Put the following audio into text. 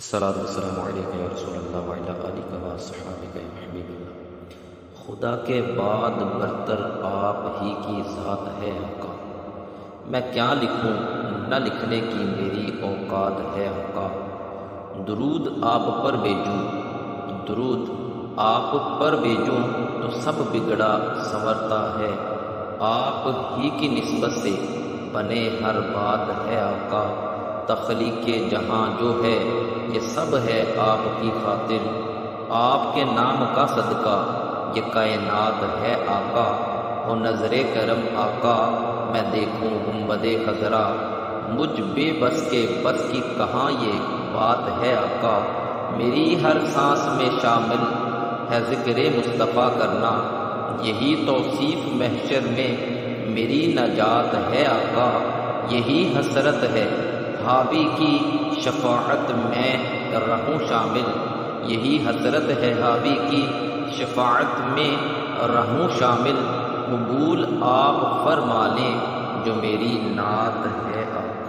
الصلاۃ والسلام علیک یا رسول اللہ وعلی آلک و صحابک یا حبیب اللہ۔ خدا کے بعد برتر آپ ہی کی ذات ہے آقا، میں کیا لکھوں نہ لکھنے کی میری اوقات ہے آقا۔ درود آپ پر بھیجوں درود آپ پر بھیجوں تو سب بگڑا سنورتا ہے، آپ ہی کی نسبت سے بنے ہر بات ہے آقا۔ تخلیق جہاں جو ہے یہ سب ہے آپ کی خاطر، آپ کے نام کا صدقہ یہ کائنات ہے آقا۔ وہ نظر کرم آقا میں دیکھوں گنبد خضرا، مجھ بے بس کے بس کی کہاں یہ بات ہے آقا۔ میری ہر سانس میں شامل ہے ذکر مصطفیٰ کرنا، یہی توصیف محشر میں میری نجات ہے آقا۔ یہی حسرت ہے حاوی کی شفاعت میں رہوں شامل، یہی حسرت ہے حاوی کی شفاعت میں رہوں شامل۔ قبول آپ فرما لیں جو میری نعت ہے آقا۔